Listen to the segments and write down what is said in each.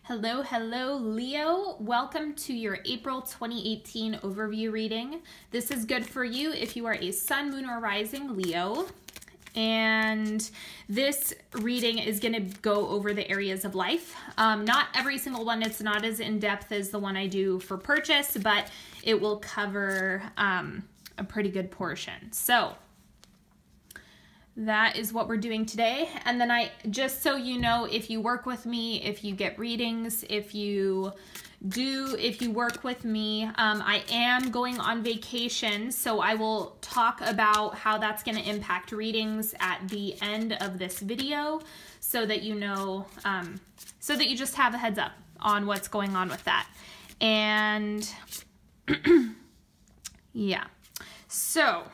Hello, hello, Leo. Welcome to your April 2018 overview reading. This is good for you if you are a sun, moon, or rising Leo. And this reading is going to go over the areas of life. Not every single one. It's not as in-depth as the one I do for purchase, but it will cover a pretty good portion. So that is what we're doing today. And then just so you know, if you work with me, if you get readings, if you work with me, I am going on vacation. So I will talk about how that's going to impact readings at the end of this video so that you know, so that you just have a heads up on what's going on with that. And yeah, so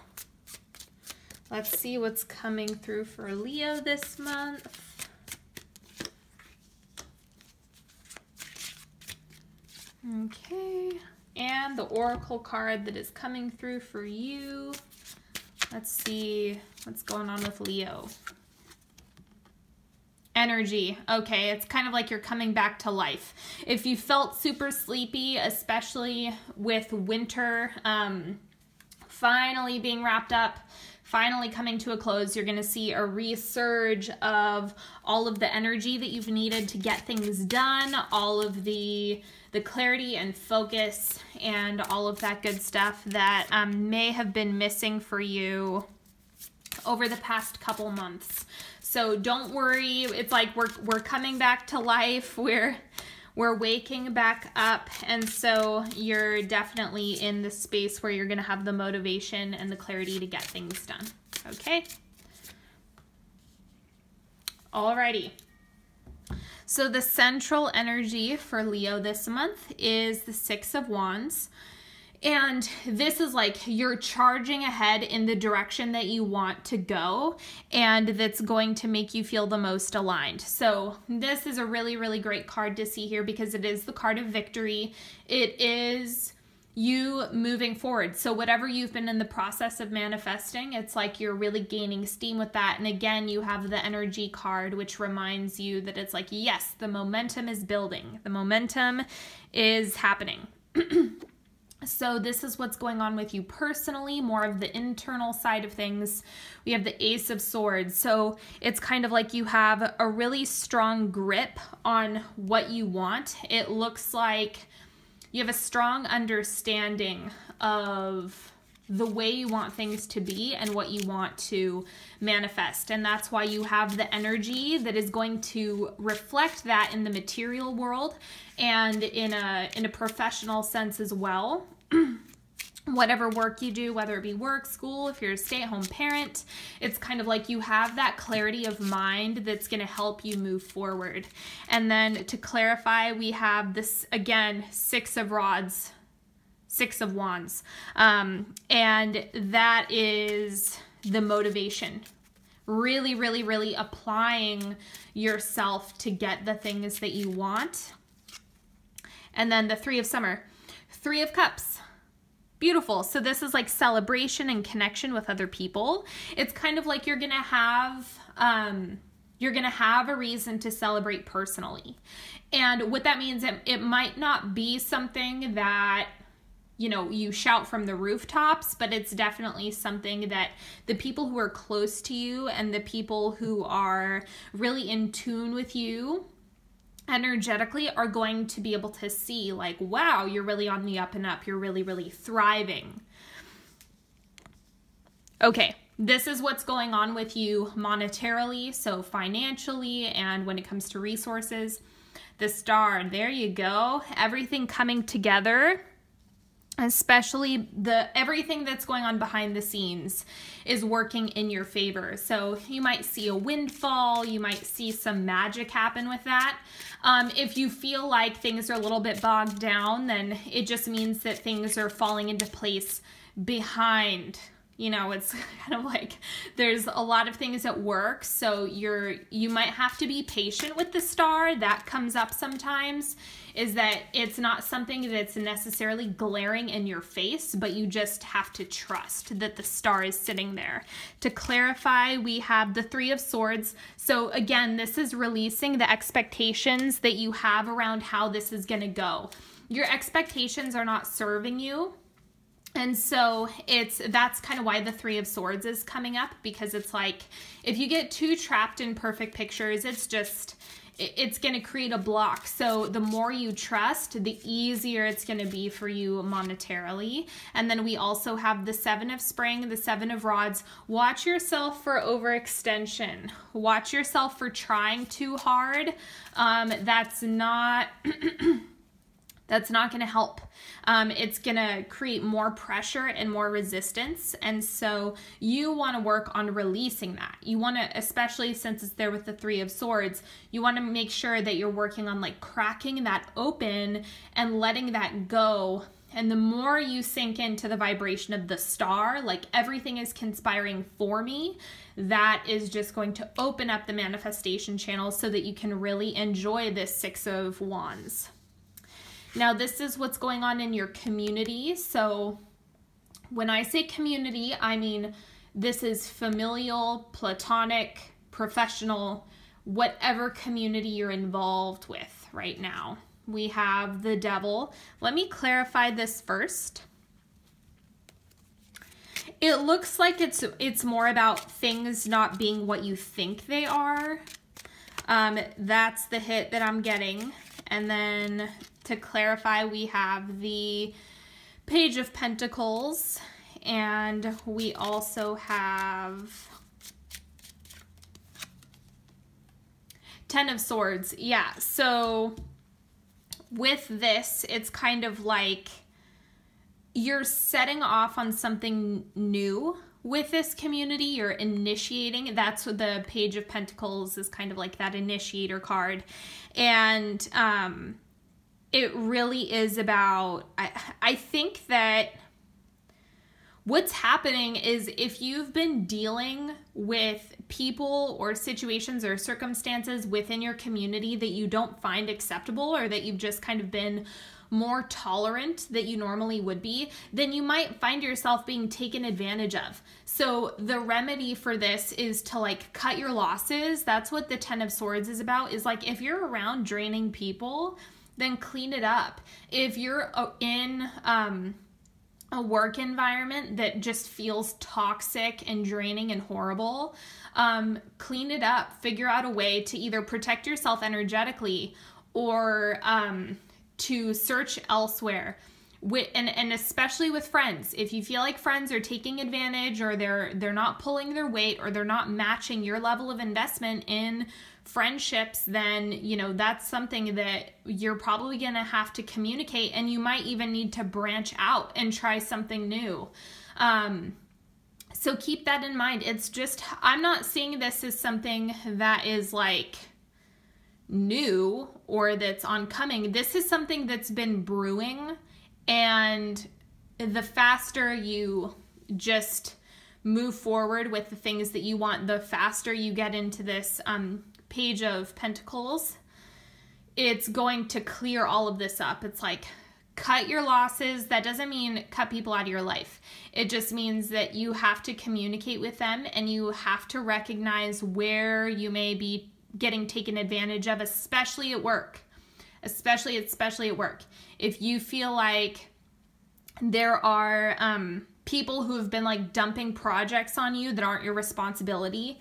let's see what's coming through for Leo this month. Okay, and the oracle card that is coming through for you. Let's see what's going on with Leo. Energy. Okay, it's kind of like you're coming back to life. If you felt super sleepy, especially with winter finally being wrapped up, finally coming to a close, you're going to see a resurge of all of the energy that you've needed to get things done, all of the clarity and focus and all of that good stuff that may have been missing for you over the past couple months. So don't worry. It's like we're coming back to life. We're waking back up, and so you're definitely in the space where you're going to have the motivation and the clarity to get things done. Okay? Alrighty. So the central energy for Leo this month is the Six of Wands. And this is like you're charging ahead in the direction that you want to go, and that's going to make you feel the most aligned. So this is a really, really great card to see here because it is the card of victory. It is you moving forward. So whatever you've been in the process of manifesting, it's like you're really gaining steam with that. And again, you have the energy card, which reminds you that it's like, yes, the momentum is building. The momentum is happening. So this is what's going on with you personally, more of the internal side of things. We have the Ace of Swords. So it's kind of like you have a really strong grip on what you want. It looks like you have a strong understanding of the way you want things to be and what you want to manifest. And that's why you have the energy that is going to reflect that in the material world and in a professional sense as well. Whatever work you do, whether it be work, school, if you're a stay-at-home parent, it's kind of like you have that clarity of mind that's going to help you move forward. And then to clarify, we have this, again, Six of Wands. And that is the motivation. Really, really, really applying yourself to get the things that you want. And then the Three of Summer. Three of Cups. Beautiful. So this is like celebration and connection with other people. It's kind of like you're going to have a reason to celebrate personally. And what that means, it might not be something that, you know, you shout from the rooftops, but it's definitely something that the people who are close to you and the people who are really in tune with you energetically are going to be able to see like, wow, you're really on the up and up. You're really, really thriving. Okay, this is what's going on with you monetarily, so financially, and when it comes to resources. The Star, there you go. Everything coming together. Especially everything that's going on behind the scenes is working in your favor. So you might see a windfall, you might see some magic happen with that. If you feel like things are a little bit bogged down, then it just means that things are falling into place behind You know, it's kind of like there's a lot of things at work, so you might have to be patient with the star. That comes up sometimes, is that it's not something that's necessarily glaring in your face, but you just have to trust that the star is sitting there. To clarify, we have the Three of Swords. So again, this is releasing the expectations that you have around how this is going to go. Your expectations are not serving you. And so that's kind of why the Three of Swords is coming up, because it's like, if you get too trapped in perfect pictures, it's going to create a block. So the more you trust, the easier it's going to be for you monetarily. And then we also have the Seven of Spring, the Seven of Rods. Watch yourself for overextension. Watch yourself for trying too hard. That's not... That's not going to help. It's going to create more pressure and more resistance. And so you want to work on releasing that. You want to, especially since it's there with the Three of Swords, you want to make sure that you're working on like cracking that open and letting that go. And the more you sink into the vibration of the star, like everything is conspiring for me, that is just going to open up the manifestation channel so that you can really enjoy this Six of Wands. Now, this is what's going on in your community. So when I say community, I mean this is familial, platonic, professional, whatever community you're involved with right now. We have the Devil. Let me clarify this first. It looks like it's more about things not being what you think they are. That's the hit that I'm getting. And then to clarify, we have the Page of Pentacles, and we also have Ten of Swords. Yeah, so with this, it's kind of like you're setting off on something new with this community. You're initiating. That's what the Page of Pentacles is, kind of like that initiator card. And it really is about, I think that what's happening is if you've been dealing with people or situations or circumstances within your community that you don't find acceptable, or that you've just kind of been more tolerant that you normally would be, then you might find yourself being taken advantage of. So the remedy for this is to like cut your losses. That's what the Ten of Swords is about, is like if you're around draining people, then clean it up. If you're in a work environment that just feels toxic and draining and horrible, clean it up. Figure out a way to either protect yourself energetically or to search elsewhere. And especially with friends, if you feel like friends are taking advantage, or they're not pulling their weight, or they're not matching your level of investment in friendships, then that's something that you're probably going to have to communicate, and you might even need to branch out and try something new. So keep that in mind. It's just, I'm not seeing this as something that is like new or that's oncoming. This is something that's been brewing, and the faster you just move forward with the things that you want, the faster you get into this Page of Pentacles, it's going to clear all of this up. It's like, cut your losses. That doesn't mean cut people out of your life. It just means that you have to communicate with them, and you have to recognize where you may be getting taken advantage of, especially at work. Especially at work. If you feel like there are people who have been like dumping projects on you that aren't your responsibility,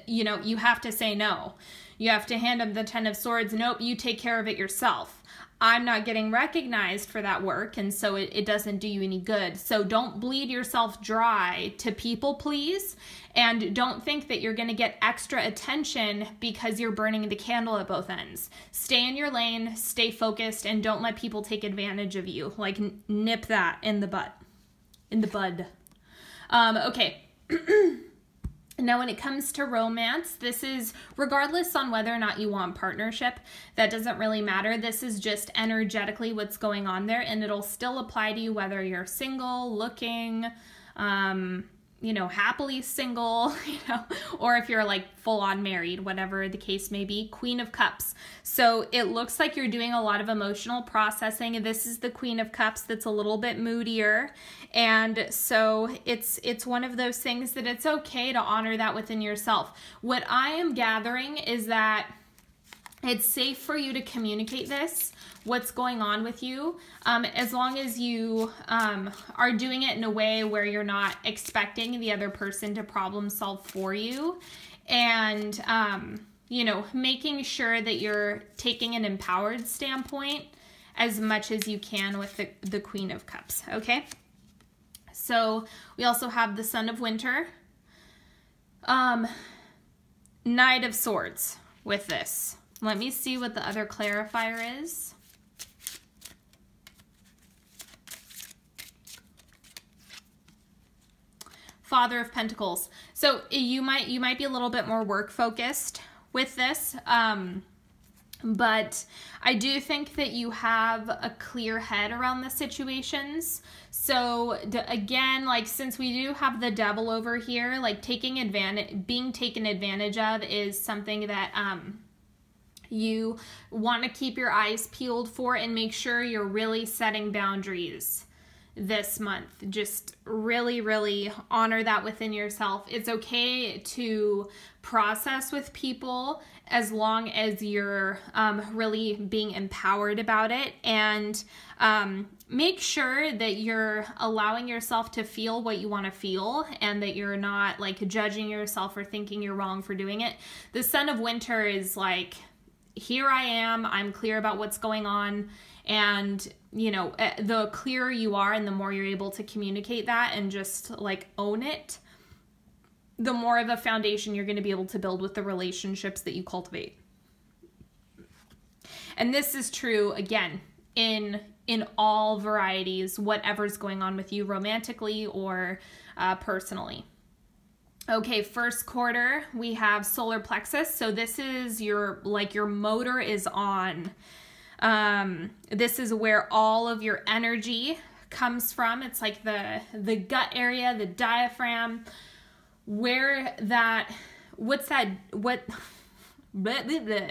you have to say no. You have to hand them the Ten of Swords. Nope, you take care of it yourself. I'm not getting recognized for that work, and so it doesn't do you any good. So don't bleed yourself dry to people please, and don't think that you're going to get extra attention because you're burning the candle at both ends. Stay in your lane, stay focused, and don't let people take advantage of you. Like, nip that in the bud. Okay. Now, when it comes to romance, this is regardless on whether or not you want partnership, that doesn't really matter. This is just energetically what's going on there, and it'll still apply to you whether you're single, looking, happily single, or if you're like full on married, whatever the case may be. Queen of Cups. So it looks like you're doing a lot of emotional processing. This is the Queen of Cups that's a little bit moodier. And so it's one of those things that it's okay to honor that within yourself. What I am gathering is that it's safe for you to communicate what's going on with you, as long as you are doing it in a way where you're not expecting the other person to problem solve for you, and making sure that you're taking an empowered standpoint as much as you can with the Queen of Cups. Okay, so we also have the Son of Winter, Knight of Swords with this. Let me see what the other clarifier is. Father of Pentacles. So you might be a little bit more work focused with this, but I do think that you have a clear head around the situations. So again, like, since we do have the Devil over here, like being taken advantage of is something that you want to keep your eyes peeled for, and make sure you're really setting boundaries this month. Just really, really honor that within yourself. It's okay to process with people as long as you're really being empowered about it, and make sure that you're allowing yourself to feel what you want to feel, and that you're not like judging yourself or thinking you're wrong for doing it. The Son of Winter is like, here I am, I'm clear about what's going on, and the clearer you are and the more you're able to communicate that and just like own it, the more of a foundation you're going to be able to build with the relationships that you cultivate. And this is true again in all varieties, whatever's going on with you romantically or personally. Okay, first quarter, we have solar plexus. So this is your motor is on. This is where all of your energy comes from. It's like the gut area, the diaphragm, Blah, blah, blah.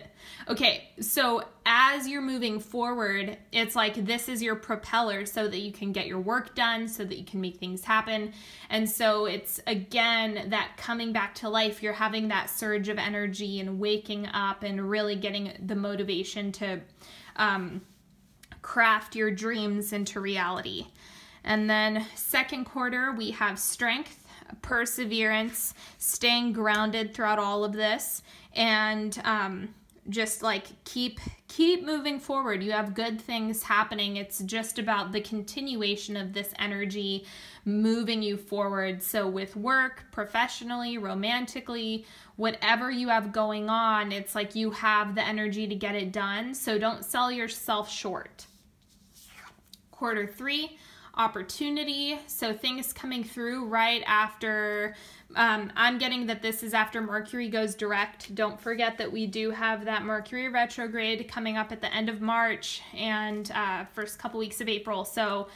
Okay, so as you're moving forward, it's like this is your propeller so that you can get your work done, so that you can make things happen. And so it's, again, that coming back to life. You're having that surge of energy and waking up and really getting the motivation to craft your dreams into reality. And then second quarter, we have strength, perseverance, staying grounded throughout all of this, and just like keep moving forward. You have good things happening. It's just about the continuation of this energy moving you forward. So with work, professionally, romantically, whatever you have going on, it's like you have the energy to get it done. So don't sell yourself short. Quarter three, opportunity. So things coming through right after, I'm getting that this is after Mercury goes direct. Don't forget that we do have that Mercury retrograde coming up at the end of March and first couple weeks of April. So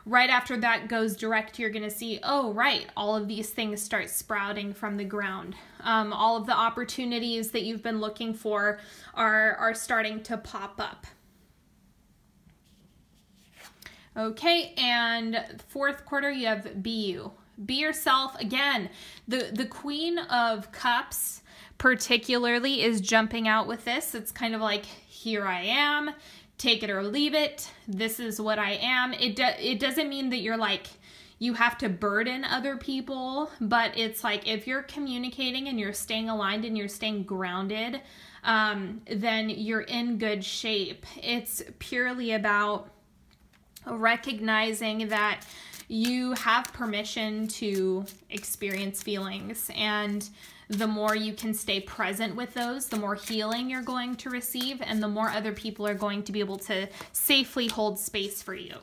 right after that goes direct, you're going to see, oh, right, all of these things start sprouting from the ground. All of the opportunities that you've been looking for are starting to pop up. Okay, and fourth quarter, you have be you. Be yourself. Again, the Queen of Cups particularly is jumping out with this. It's kind of like, here I am, take it or leave it. This is what I am. It doesn't mean that you're like, you have to burden other people, but it's like if you're communicating and you're staying aligned and you're staying grounded, then you're in good shape. It's purely about recognizing that you have permission to experience feelings, and the more you can stay present with those, the more healing you're going to receive, and the more other people are going to be able to safely hold space for you.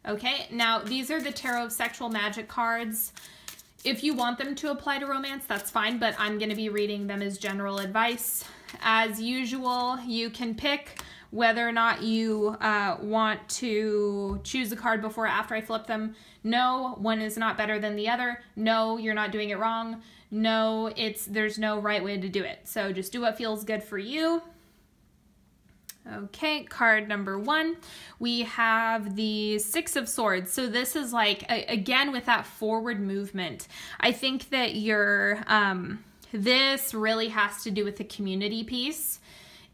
Okay, now these are the Tarot of Sexual Magic cards. If you want them to apply to romance, that's fine, but I'm going to be reading them as general advice. As usual, you can pick whether or not you want to choose a card before or after I flip them. No, one is not better than the other. No, you're not doing it wrong. No, there's no right way to do it. So just do what feels good for you. Okay, card number 1, we have the Six of Swords. So this is like, again, with that forward movement. I think that this really has to do with the community piece,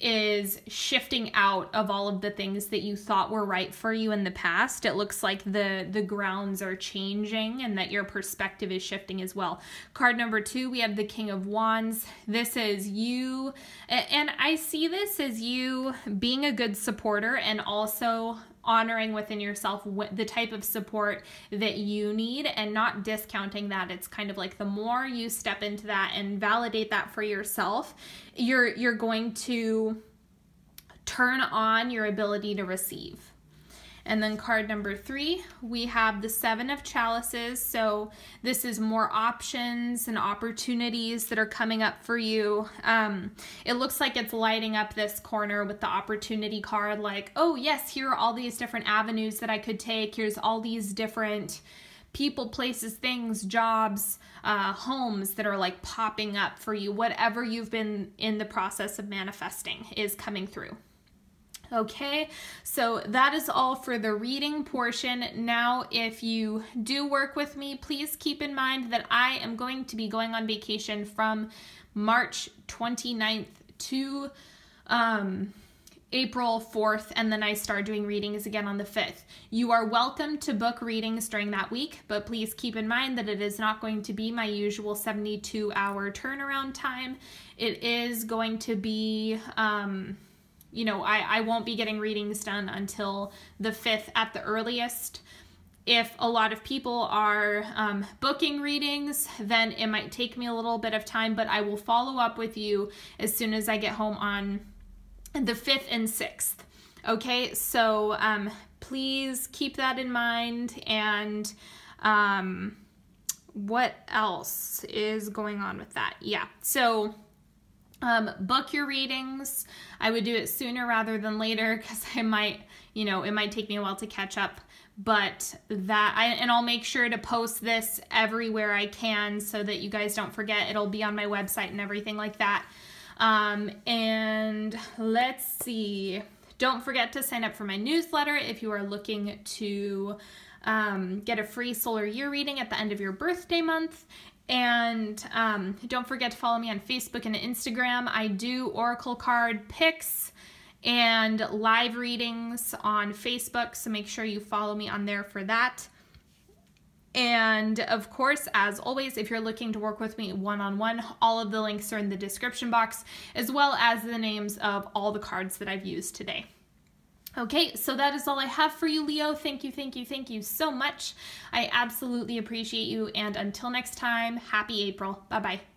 is shifting out of all of the things that you thought were right for you in the past. It looks like the grounds are changing and that your perspective is shifting as well. Card number 2, we have the King of Wands. This is you, and I see this as you being a good supporter and also honoring within yourself the type of support that you need and not discounting that. It's kind of like the more you step into that and validate that for yourself, you're going to turn on your ability to receive. And then card number 3, we have the Seven of Chalices. So this is more options and opportunities that are coming up for you. It looks like it's lighting up this corner with the opportunity card, like, oh yes, here are all these different avenues that I could take. Here's all these different people, places, things, jobs, homes that are like popping up for you. Whatever you've been in the process of manifesting is coming through. Okay, so that is all for the reading portion. Now, if you do work with me, please keep in mind that I am going to be going on vacation from March 29th to April 4th, and then I start doing readings again on the 5th. You are welcome to book readings during that week, but please keep in mind that it is not going to be my usual 72-hour turnaround time. It is going to be... I won't be getting readings done until the 5th at the earliest. If a lot of people are booking readings, then it might take me a little bit of time, but I will follow up with you as soon as I get home on the 5th and 6th. Okay, so please keep that in mind. And what else is going on with that? Yeah, so... book your readings. I would do it sooner rather than later because it might take me a while to catch up. But and I'll make sure to post this everywhere I can so that you guys don't forget. It'll be on my website and everything like that. And let's see. Don't forget to sign up for my newsletter if you are looking to get a free solar year reading at the end of your birthday month. And don't forget to follow me on Facebook and Instagram. I do oracle card picks and live readings on Facebook, so make sure you follow me on there for that. And of course, as always, if you're looking to work with me one-on-one, all of the links are in the description box, as well as the names of all the cards that I've used today. Okay, so that is all I have for you, Leo. Thank you so much. I absolutely appreciate you. And until next time, happy April. Bye-bye.